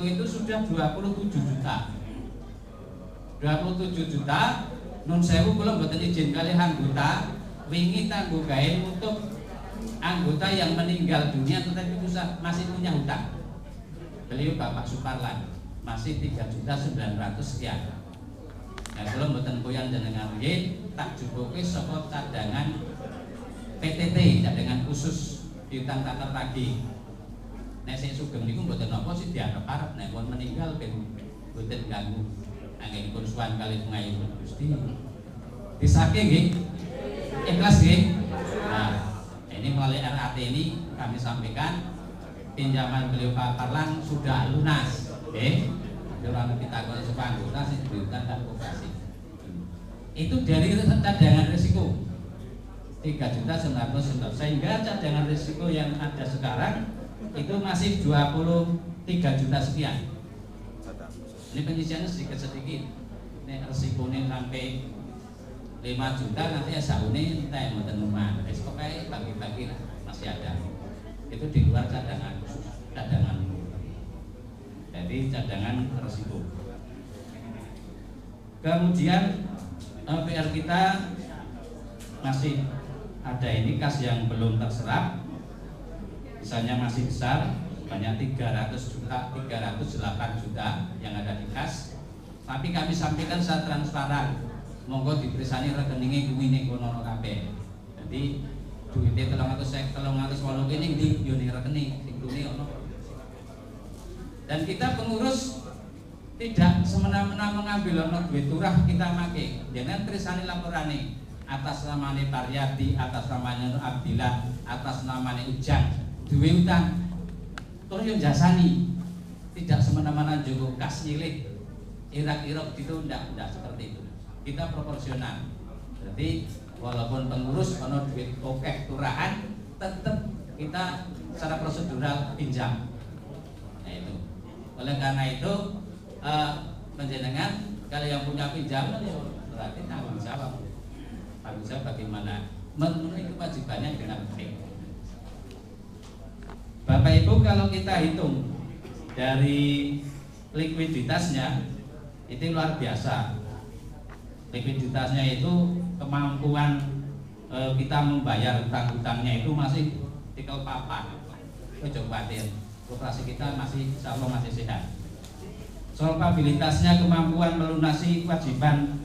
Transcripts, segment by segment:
itu sudah 27 juta. 27 juta nun sewu kula mboten izin kalih anggota wingi tanggo gawe untuk anggota yang meninggal dunia tetapi masih punya hutang. Beliau Bapak Suparlan masih 3.900.000 sekian. Nah, kula mboten poyan jenengan nggih tak jupuke saka cadangan PTT, cadangan khusus piutang tak tertagih. Nek sing sugeng niku mboten napa sih diarep-arep nek pun meninggal ben mboten ganggu anggenipun suwan kalih pengayun Gusti. Disake nggih? Ikhlas nggih? Nah, ini melalui RAT ini kami sampaikan pinjaman beliau Pak Parlan sudah lunas. Orang kita kalau supaya anggota sih diberikan dan koperasi. Itu dari cadangan risiko 3.900.000 sehingga cadangan risiko yang ada sekarang itu masih 23 juta sekian. Ini penyisiannya sedikit-sedikit. Ini risikonya sampai 5 juta nanti ya saune entah yang mau tenuman. Pokoknya bagi-bagi lah masih ada. Itu di luar cadangan khusus, cadangan. Jadi cadangan risiko. Kemudian PR kita masih ada ini kas yang belum terserap, misalnya masih besar, banyak 300 juta, 308 juta yang ada di kas. Tapi kami sampaikan secara transparan, monggo diperisani rekeningnya kuwi kono kabeh. Jadi duitnya 308 ini di yoni rekening, sing ono. Dan kita pengurus tidak semena-mena mengambil ono duit turah kita make. Jangan trisani laporane atas namanya Paryadi, atas namanya Nur Abdillah, atas namanya Ujang, duwe utang. Terus yang jasani tidak semena-mena jogo kas nyilih irak-irak gitu ndak seperti itu. Kita proporsional. Jadi walaupun pengurus ono duit okeh turahan tetap kita secara prosedural pinjam. Nah itu. Oleh karena itu penjenengan kalau yang punya pinjaman ya berarti tanggung jawab. Tanggung jawab bagaimana memenuhi kewajibannya dengan baik. Bapak Ibu kalau kita hitung dari likuiditasnya itu luar biasa. Likuiditasnya itu kemampuan kita membayar hutang-hutangnya itu masih tikel papan. Ojo khawatir. Koperasi kita masih insya Allah masih sehat. Solvabilitasnya kemampuan melunasi kewajiban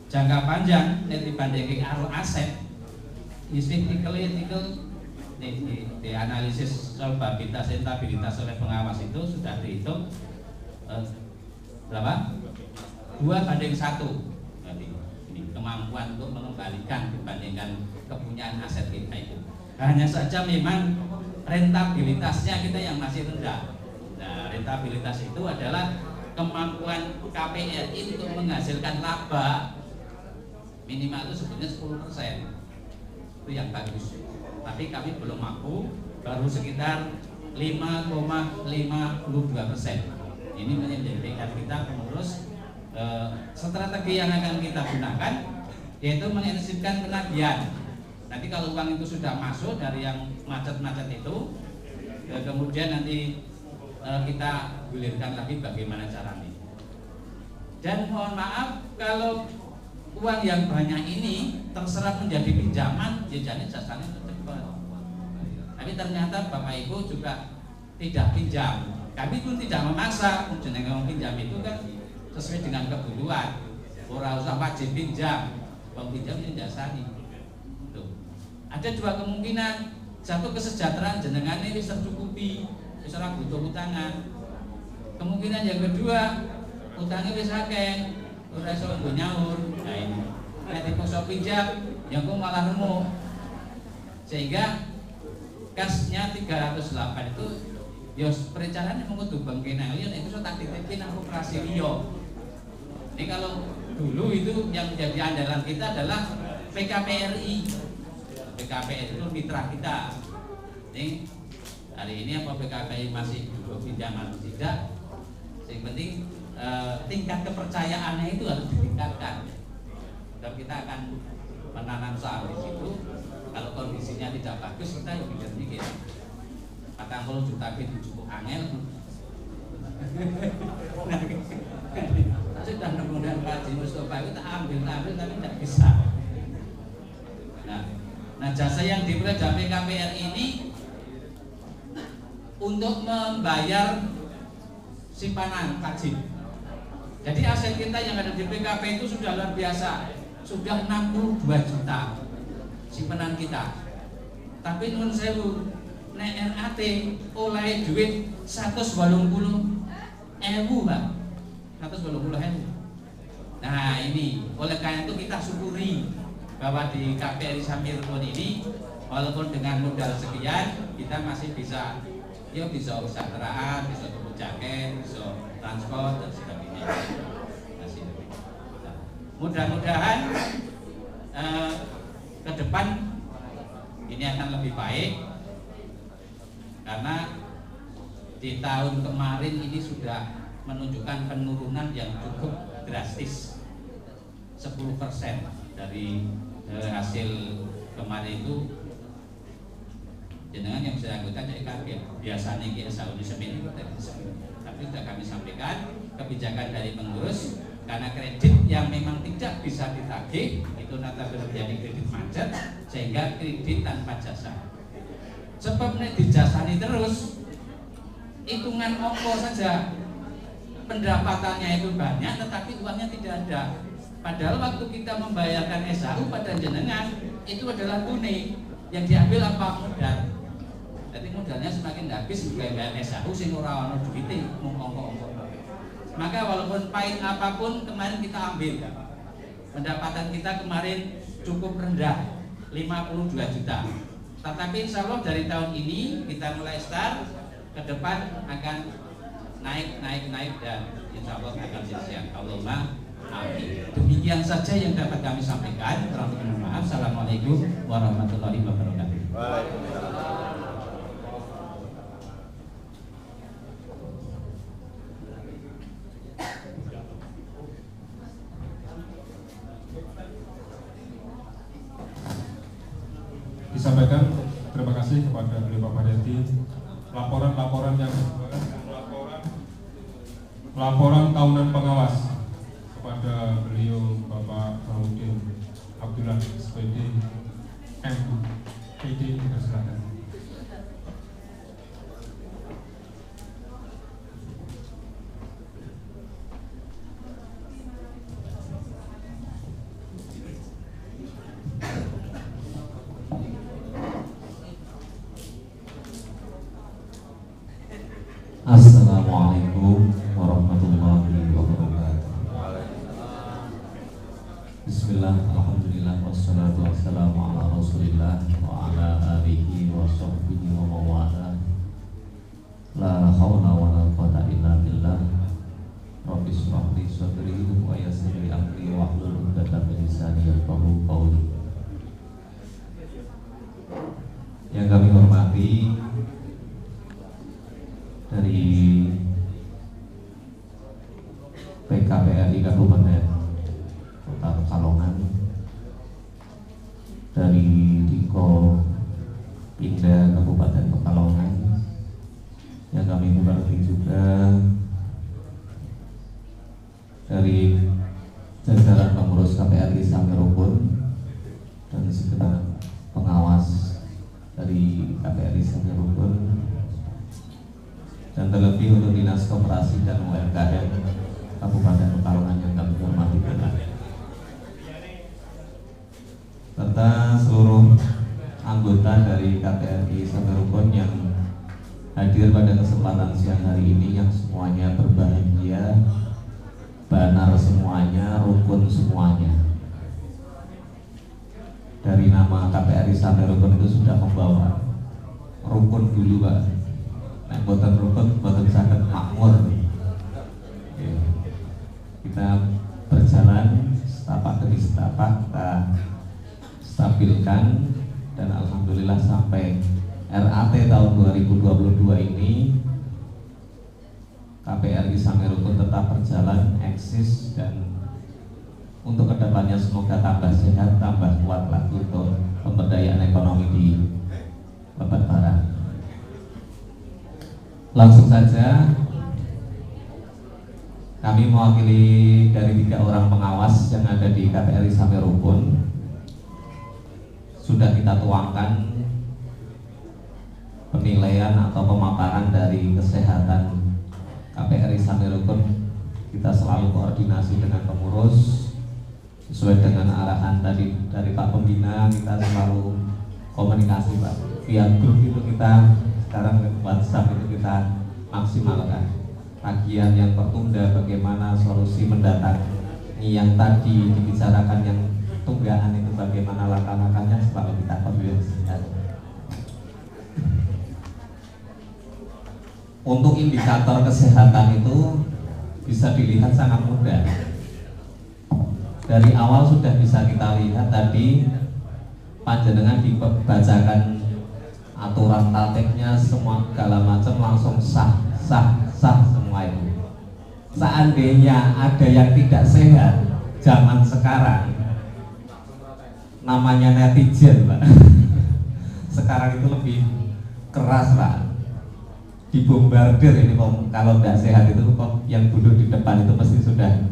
jangka panjang dibandingkan karo aset. Isi tikel di analisis solvabilitas rentabilitas oleh pengawas itu sudah dihitung berapa? 2:1. Jadi ini kemampuan untuk mengembalikan dibandingkan kepunyaan aset kita itu. Hanya saja memang rentabilitasnya kita yang masih rendah. Nah, rentabilitas itu adalah kemampuan KPRI untuk menghasilkan laba minimal itu sebenarnya 10%. Itu yang bagus. Tapi kami belum mampu, baru sekitar 5,52%. Ini menjadi PR kita pengurus. Strategi yang akan kita gunakan yaitu mengintensifkan penagihan. Nanti kalau uang itu sudah masuk dari yang macet-macet itu, kemudian nanti kita gulirkan lagi bagaimana caranya. Dan mohon maaf kalau uang yang banyak ini terserap menjadi pinjaman, jajannya jasanya cepat. Tapi ternyata Bapak Ibu juga tidak pinjam. Kami pun tidak memaksa, jenengan pinjam itu kan sesuai dengan kebutuhan. Ora usah wajib pinjam, wong pinjam yang jasani. Ada dua kemungkinan, satu kesejahteraan jenengan ini bisa tercukupi, bisa butuh utangan. Kemungkinan yang kedua, utangnya bisa akeh, ora iso nggo nyaur. Nah ini, nek dipaksa pinjam, yang kok malah remuk. Sehingga kasnya 308 itu ya perencanaan yang kudu bangkene liyan itu tak titipin nang koperasi liya. Ini kalau dulu itu yang menjadi andalan kita adalah PKPRI. PKPRI itu mitra kita. Ini hari ini apa PKPRI masih duduk pinjaman tidak? Yang penting tingkat kepercayaannya itu harus ditingkatkan. Dan kita akan menanam saham di situ. Kalau kondisinya tidak bagus kita ya pikir-pikir. 40 juta itu cukup angel. Sudah mudah-mudahan Pak Haji Mustafa itu tak ambil tapi tidak bisa. Nah jasa yang diperoleh dari KPR ini untuk membayar simpanan wajib. Jadi aset kita yang ada di PKP itu sudah luar biasa, sudah 62 juta simpanan kita. Tapi nun sewu nek RAT oleh duit 180.000 Pak, 180.000. Nah ini oleh karena itu kita syukuri bahwa di KPRI Samirukun ini walaupun dengan modal sekian kita masih bisa bisa kesejahteraan, bisa kebun jaket, bisa transport dan sebagainya. Mudah-mudahan ke depan ini akan lebih baik karena di tahun kemarin ini sudah menunjukkan penurunan yang cukup drastis 10% dari hasil kemarin itu. Jenengan yang saya anggota jadi kaget biasanya kita selalu disemin tapi sudah kami sampaikan kebijakan dari pengurus karena kredit yang memang tidak bisa ditagih itu nanti menjadi kredit macet sehingga kredit tanpa jasa. Sebab nek dijasani terus hitungan ongkos saja pendapatannya itu banyak tetapi uangnya tidak ada. Padahal waktu kita membayarkan SHU pada jenengan itu adalah tunai yang diambil apa modal. Jadi modalnya semakin habis bayar SHU sing ora ono duwite mung ongkos-ongkos. Maka walaupun pahit apapun kemarin kita ambil. Pendapatan kita kemarin cukup rendah 52 juta. Tetapi insya Allah dari tahun ini kita mulai start ke depan akan naik dan insya Allah akan siap. Allahumma amin. Demikian saja yang dapat kami sampaikan. Terima maaf. Assalamualaikum warahmatullahi wabarakatuh. Disampaikan terima kasih kepada beliau Pak Mariati laporan tahunan pengawas kepada beliau Bapak Mahmudin Abdullah SPD MPD dipersilakan. Assalamualaikum warahmatullahi wabarakatuh. Bismillah, alhamdulillah, wassalatu wassalamu ala rasulillah wa ala alihi wa sahbihi wa mawala. La hawla wa la quwwata illa billah. Rabbi shrah li sadri wa yassir li amri wa hlul 'uqdatam min lisani yafqahu qawli. Yang kami hormati dari PKPRI Kabupaten Kota Pekalongan, dari Diko Pindah Kabupaten Pekalongan, yang kami hormati juga dari jajaran pengurus KPRI Samirukun dan segenap pengawas dari KPRI Samirukun, dan terlebih untuk Dinas Koperasi dan UMKM Kabupaten Pekalongan yang kami hormati serta seluruh anggota dari KPRI Samirukun yang hadir pada kesempatan siang hari ini, yang semuanya berbahagia, banar semuanya, rukun semuanya. Dari nama KPRI Samirukun itu sudah membawa rukun dulu Pak. Nah, boten rukun, boten saged makmur. Ya. Kita berjalan setapak demi setapak, kita stabilkan, dan alhamdulillah sampai RAT tahun 2022 ini KPRI Samirukun tetap berjalan, eksis, dan untuk kedepannya semoga tambah sehat, tambah kuat lagi untuk pemberdayaan ekonomi di Babat Barat. Langsung saja Kami mewakili dari 3 orang pengawas yang ada di KPRI Sampai Rukun. Sudah kita tuangkan penilaian atau pemaparan dari kesehatan KPRI Sampai Rukun. Kita selalu koordinasi dengan pengurus sesuai dengan arahan tadi dari Pak Pembina. Kita selalu komunikasi Pak via grup, itu kita sekarang WhatsApp itu kita maksimalkan. Tagihan yang tertunda bagaimana solusi mendatangi, yang tadi dibicarakan yang tunggakan itu bagaimana langkah-langkahnya selalu kita koordinasikan. Untuk indikator kesehatan itu bisa dilihat sangat mudah. Dari awal sudah bisa kita lihat tadi, panjenengan dibacakan aturan tatibnya semua segala macam langsung sah semua itu. Seandainya ada yang tidak sehat zaman sekarang, namanya netizen Pak. Sekarang itu lebih keras Pak, dibombardir ini kalau tidak sehat itu kok yang duduk di depan itu pasti sudah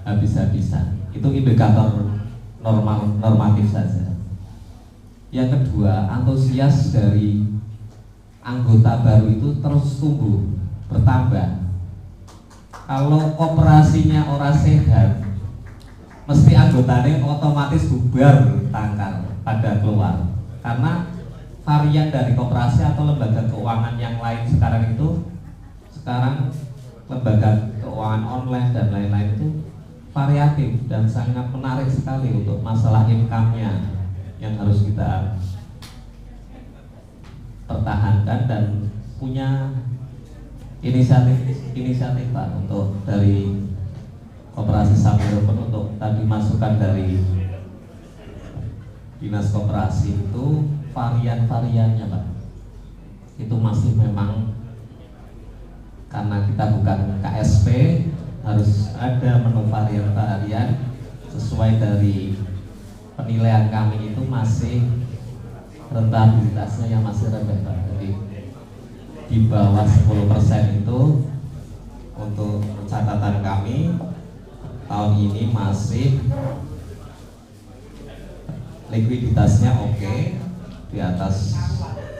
habis-habisan. Itu indikator normatif saja. Yang kedua, antusias dari anggota baru itu terus tumbuh, bertambah. Kalau koperasinya orang sehat, mesti anggotanya otomatis bubar tangkal pada keluar. Karena varian dari koperasi atau lembaga keuangan yang lain sekarang lembaga keuangan online dan lain-lain itu variatif dan sangat menarik sekali untuk masalah income-nya yang harus kita pertahankan dan punya inisiatif Pak untuk dari Koperasi Sampai Rukun untuk tadi masukan dari Dinas Koperasi itu varian-variannya Pak, itu masih memang karena kita bukan KSP harus ada menu varian-varian sesuai dari penilaian kami itu masih rentabilitasnya yang masih rendah Pak. Jadi di bawah 10% itu untuk catatan kami tahun ini masih likuiditasnya oke, di atas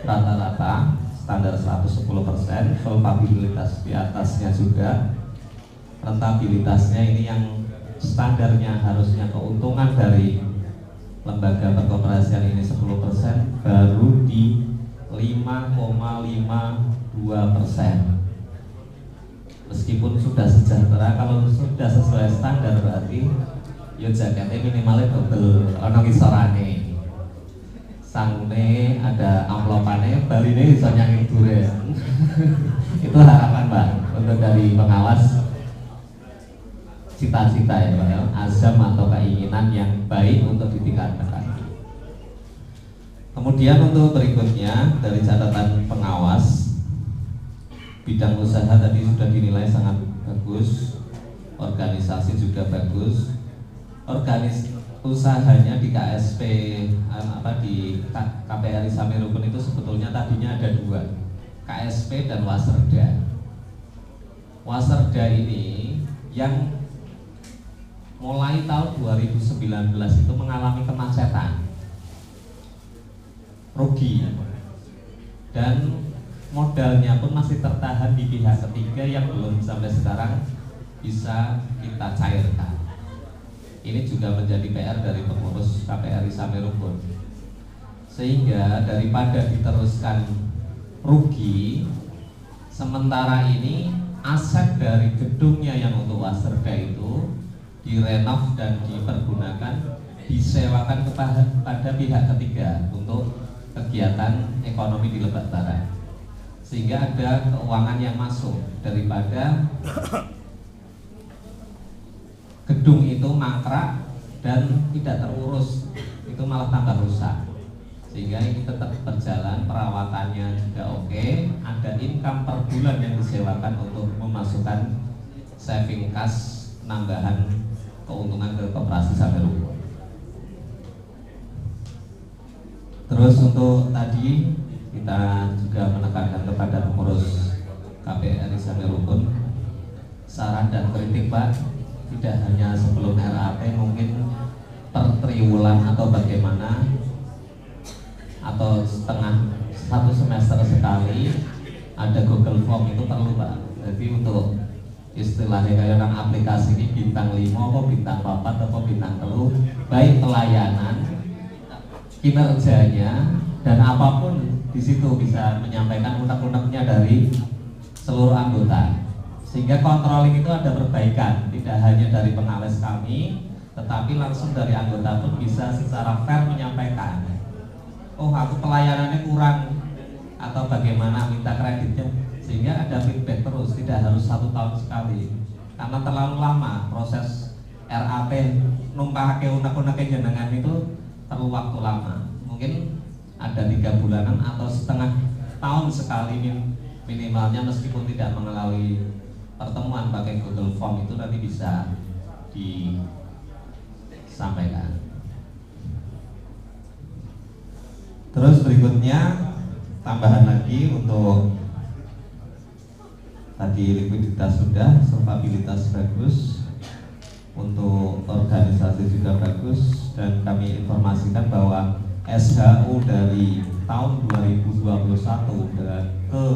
rata-rata standar 110%, solvabilitas di atasnya juga, rentabilitasnya ini yang standarnya harusnya keuntungan dari lembaga perkoperasian ini 10%, baru di 5,52%. Meskipun sudah sejahtera, kalau sudah sesuai standar berarti ya jaketnya minimalnya double ono ngisorane. Sangune ada amplopane, baline bisa nyangin duren. Itu harapan Mbak untuk dari pengawas, cita-cita ya Pak ya, azam atau keinginan yang baik untuk ditingkatkan. Kemudian untuk berikutnya dari catatan pengawas, bidang usaha tadi sudah dinilai sangat bagus, organisasi juga bagus. Usahanya di KSP di KPRI Sampai Rukun itu sebetulnya tadinya ada 2, KSP dan Waserda. Waserda ini yang mulai tahun 2019 itu mengalami kemacetan, rugi, dan modalnya pun masih tertahan di pihak ketiga yang belum sampai sekarang bisa kita cairkan. Ini juga menjadi PR dari pengurus KPRI Sampai Rukun, sehingga daripada diteruskan rugi, sementara ini aset dari gedungnya yang untuk Waserda itu direnov dan dipergunakan, disewakan kepada pihak ketiga untuk kegiatan ekonomi di Lebak Barat, sehingga ada keuangan yang masuk daripada gedung itu mangkrak dan tidak terurus, itu malah tambah rusak. Sehingga ini tetap berjalan, perawatannya juga oke, ada income per bulan yang disewakan untuk memasukkan saving cash, nambahan keuntungan ke Koperasi Sampai Rukun. Terus untuk tadi kita juga menekankan kepada pengurus KPRI Sampai Rukun, saran dan kritik Pak, tidak hanya sebelum RAP, mungkin per triwulan atau bagaimana, atau satu semester sekali ada Google Form itu perlu Pak. Jadi untuk istilahnya kayak orang aplikasi ini bintang 5 atau bintang 4 atau bintang 3, baik pelayanan, kinerjanya, dan apapun di situ bisa menyampaikan unek-uneknya dari seluruh anggota, sehingga controlling itu ada perbaikan, tidak hanya dari pengawas kami, tetapi langsung dari anggota pun bisa secara fair menyampaikan, oh aku pelayanannya kurang atau bagaimana, minta kreditnya, sehingga ada feedback terus, tidak harus 1 tahun sekali, karena terlalu lama proses RAP numpahake unek-uneke jenengan itu perlu waktu lama, mungkin ada 3 bulanan atau setengah tahun sekali minimalnya, meskipun tidak melalui pertemuan pakai Google Form itu nanti bisa disampaikan. Terus berikutnya tambahan lagi untuk tadi likuiditas sudah, solvabilitas bagus, untuk organisasi juga bagus, dan kami informasikan bahwa SHU dari tahun 2021 ke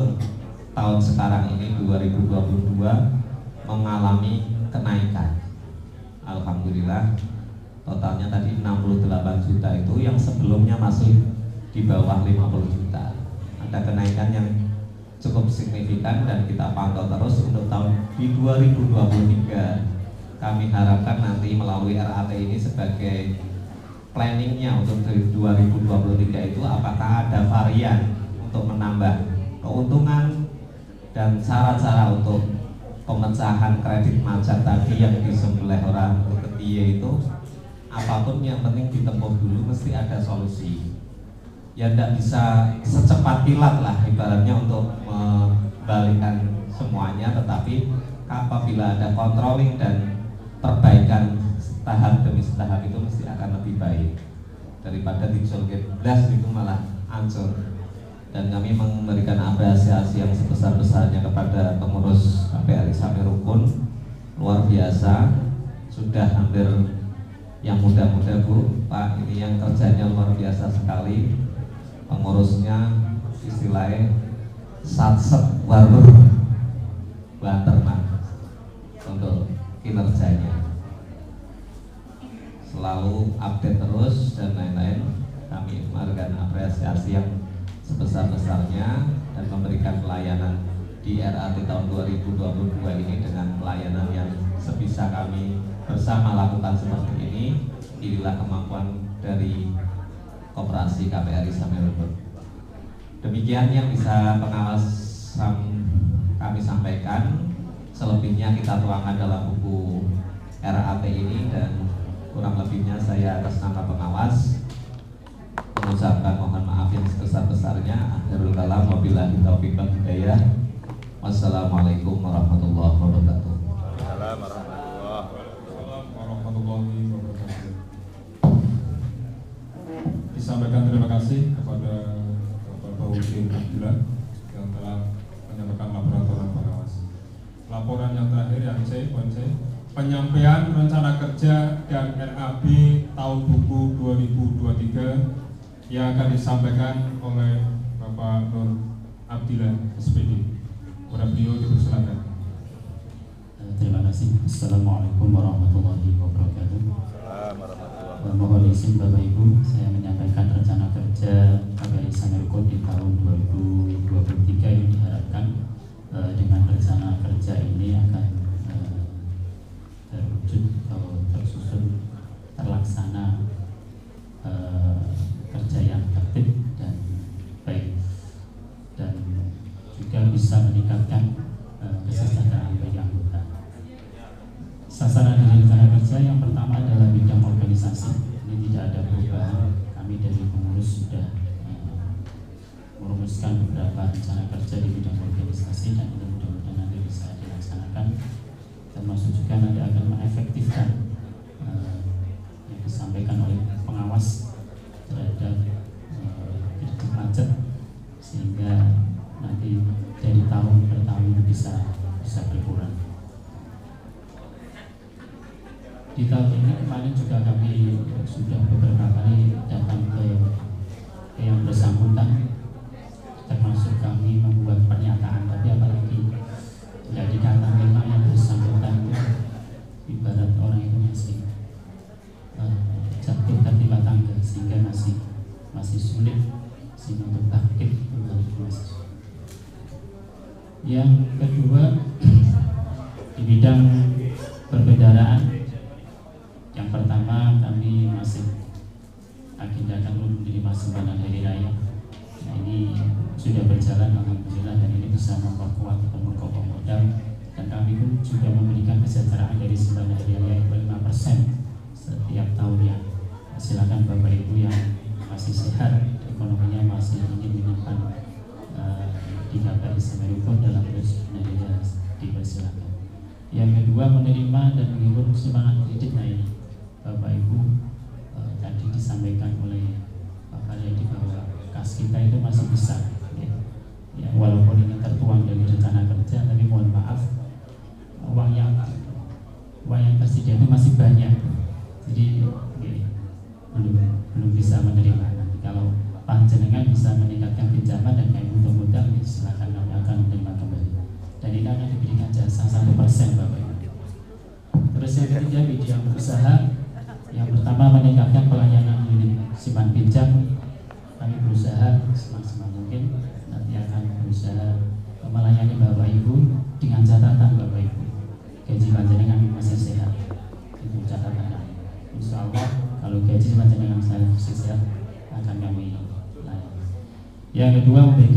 tahun sekarang ini 2022 mengalami kenaikan. Alhamdulillah, totalnya tadi 68 juta itu yang sebelumnya masih di bawah 50 juta. Ada kenaikan yang cukup signifikan dan kita pantau terus untuk tahun di 2023. Kami harapkan nanti melalui RAT ini sebagai planningnya untuk 2023 itu apakah ada varian untuk menambah keuntungan dan cara-cara untuk pemecahan kredit macet tadi yang disembelih orang untuk ketiye itu, apapun yang penting ditempuh dulu, mesti ada solusi. Ya tidak bisa secepat kilat lah ibaratnya untuk membalikkan semuanya, tetapi apabila ada controlling dan perbaikan tahap demi tahap itu mesti akan lebih baik daripada dijolget blas itu malah hancur. Dan kami memberikan apresiasi yang sebesar-besarnya kepada pengurus KPRI Samer Rukun, luar biasa, sudah hampir yang muda-muda Bu, Pak, ini yang kerjanya luar biasa sekali, pengurusnya istilahnya satset waruh banternak untuk kinerjanya, selalu update terus dan lain-lain. Kami memberikan apresiasi yang sebesar-besarnya dan memberikan pelayanan di RAT tahun 2022 ini dengan pelayanan yang sebisa kami bersama lakukan seperti ini. Inilah kemampuan dari Koperasi KPRI Samer Rukun. Demikian yang bisa pengawas kami sampaikan. Selebihnya kita tuangkan dalam buku RAT ini, dan kurang lebihnya saya atas nama pengawas mengucapkan mohon maaf yang sebesar-besarnya. Akhirul kalam, wabillahi taufiq wal hidayah. Wassalamualaikum warahmatullahi wabarakatuh. Waalaikumsalam warahmatullahi wabarakatuh. Disampaikan terima kasih kepada Bapak Baudir Abdullah yang telah menyampaikan laporan pengawas. Laporan yang terakhir yang C, poin C, penyampaian rencana kerja dan RAB tahun buku 2023 yang akan disampaikan oleh Bapak Nur Abdillah SPD. Kepada beliau dipersilakan. Terima kasih. Assalamualaikum warahmatullahi wabarakatuh. Mohon izin Bapak Ibu, saya menyampaikan rencana kerja KPRI Samer Rukun di tahun 2023 yang diharapkan dengan rencana kerja ini akan terwujud atau tersusun terlaksana kerja yang tertib dan baik, dan juga bisa meningkatkan kesejahteraan bagi anggota. Sasaran dari rencana kerja yang pertama adalah bidang organisasi. Ini tidak ada perubahan. Kami dari pengurus sudah merumuskan beberapa rencana kerja di bidang organisasi, dan ini mudah-mudahan nanti bisa dilaksanakan, termasuk juga nanti akan mengefektifkan yang disampaikan oleh pengawas terhadap kredit macet, sehingga nanti dari tahun ke tahun bisa berkurang. Di tahun ini kemarin juga kami sudah beberapa kali datang ke yang bersangkutan, termasuk kami membuat pernyataan, tapi apalagi tidak dikata memang yang bersangkutan itu ibarat orang itu masih jatuh tertimpa tangga sehingga masih sulit sehingga untuk bangkit kembali ke masjid. Yang kedua, di bidang perbedaan, yang pertama kami masih agendakan untuk menerima sumbangan hari raya. Nah, ini sudah berjalan alhamdulillah, dan ini bisa memperkuat atau mengkokoh modal, dan kami pun juga memberikan kesejahteraan dari sumbangan hari raya 5% setiap tahunnya. Silakan Bapak Ibu yang masih sehat ekonominya, masih ingin menyimpan di KPI Semerukun dalam bersedia, dipersilakan. Yang kedua, menerima dan menghibur sumbangan kredit. Nah, ini Bapak Ibu tadi disampaikan oleh Pak Karyadi bahwa kas kita itu masih besar, ya, walaupun ini tertuang dari rencana kerja, tapi mohon maaf, uang yang tersedia itu masih banyak, jadi belum bisa menerima. Nanti kalau panjenengan bisa meningkatkan pinjaman dan kami butuh modal, silakan, kami akan menerima kembali, dan ini akan diberikan jasa 1% Bapak Ibu. Terus yang ketiga, bidang usaha. Yang pertama, meningkatkan pelayanan unit simpan pinjam. Kami berusaha semaksimal mungkin, nanti akan berusaha melayani Bapak Ibu dengan catatan Bapak Ibu, gaji panjenengan masih sehat, itu catatan kami. Insya Allah kalau gaji panjenengan masih sehat akan kami layani. Yang kedua, memberikan